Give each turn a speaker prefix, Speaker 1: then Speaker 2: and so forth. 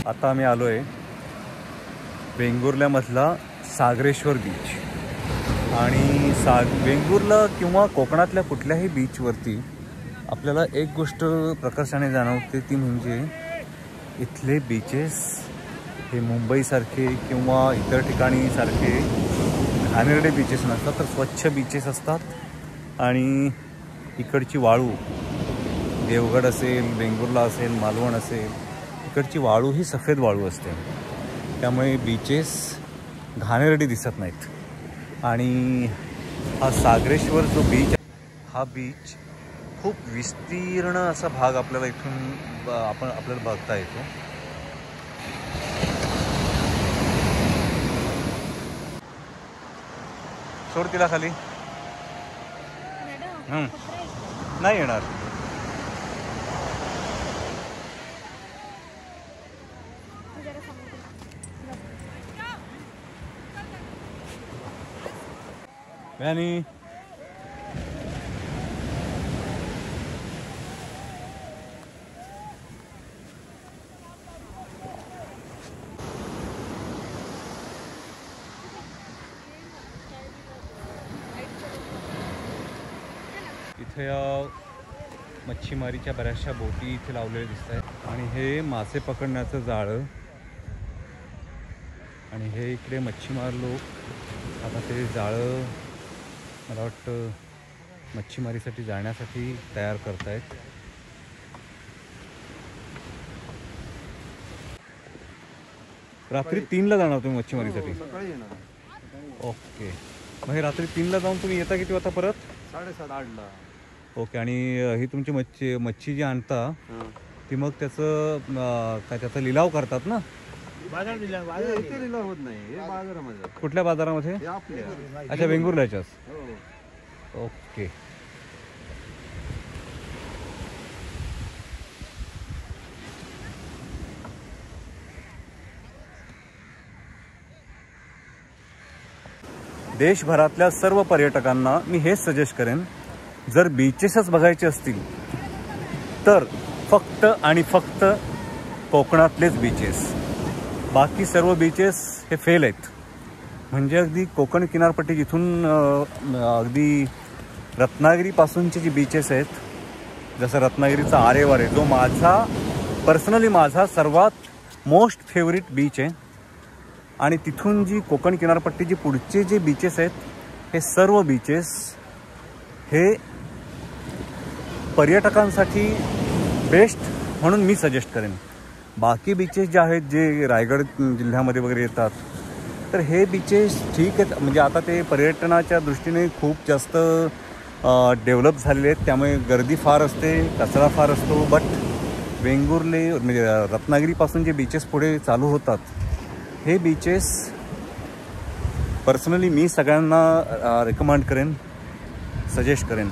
Speaker 1: आता आम्ही आलो आहे वेंगुर्ल्यामधला सागरेश्वर बीच. आणि वेंगुर्ला किंवा कोकणातल्या कुठल्याही बीचवरती आपल्याला एक गोष्ट प्रकर्षाने जाणवते, ती म्हणजे इथले बीचेस हे मुंबईसारखे किंवा इतर ठिकाणी सारखे घाणेरडे बीचेस नसतात, तर स्वच्छ बीचेस असतात. आणि इकडची वाळू, देवगड असेल, वेंगुर्ला असेल, मालवण असेल, इकडची वाळू ही सफेद वाळू असते. त्यामुळे बीचेस घाणेरडी दिसत नाहीत. आणि हा सागरेश्वर जो बीच, हा बीच खूप विस्तीर्ण असा भाग आपल्याला इथून आपल्याला बघता येतो. सोड तिला खाली. नाही येणार. आणि इथे मच्छीमारीच्या बऱ्याचशा बोटी इथे लावलेल्या दिसत आहेत. आणि हे मासे पकडण्याचं जाळं. आणि हे इकडे मच्छीमार लोक आता ते जाळं मला वाटतं मच्छीमारीसाठी जाण्यासाठी तयार करतायत. रात्री 3ला जाणार तुम्ही मच्छीमारीसाठी? ओके. मग हे रात्री 3ला जाऊन तुम्ही येता किती वाजता परत?
Speaker 2: 7:30-8ला.
Speaker 1: ओके. आणि ही तुमची मच्छी जी आणता ती मग त्याचं काय त्याचा लिलाव करतात ना?
Speaker 2: लिलाव होत नाही बाजारामध्ये.
Speaker 1: कुठल्या बाजारामध्ये? अच्छा, वेंगुर्ल्याच्याच. ओके. देशभरातल्या सर्व पर्यटकांना मी हेच सजेस्ट करेन, जर बीचेसच बघायचे असतील तर फक्त आणि फक्त कोकणातलेच बीचेस. बाकी सर्व बीचेस हे फेल आहेत. म्हणजे अगदी कोकण किनारपट्टी जिथून अगदी रत्नागिरीपासूनचे जी बीचेस आहेत, जसं रत्नागिरीचा आरेवारे, जो पर्सनली माझा सर्वात मोस्ट फेवरेट बीच आहे. आणि तिथून जी कोकण किनारपट्टीची पुढचे जे बीचेस आहेत, हे सर्व बीचेस हे पर्यटकांसाठी बेस्ट म्हणून मी सजेस्ट करेन. बाकी बीचेस जे आहेत, जे रायगड जिल्ह्यामध्ये वगैरे येतात, तर हे बीचेस ठीक आहेत. म्हणजे आता ते पर्यटनाच्या दृष्टीने खूप जास्त डेव्हलप झालेले आहेत, त्यामुळे गर्दी फार असते, कचरा फार असतो. बट वेंगुर्ले म्हणजे रत्नागिरीपासून जे बीचेस पुढे चालू होतात, हे बीचेस पर्सनली मी सगळ्यांना रेकमेंड करेन, सजेस्ट करेन.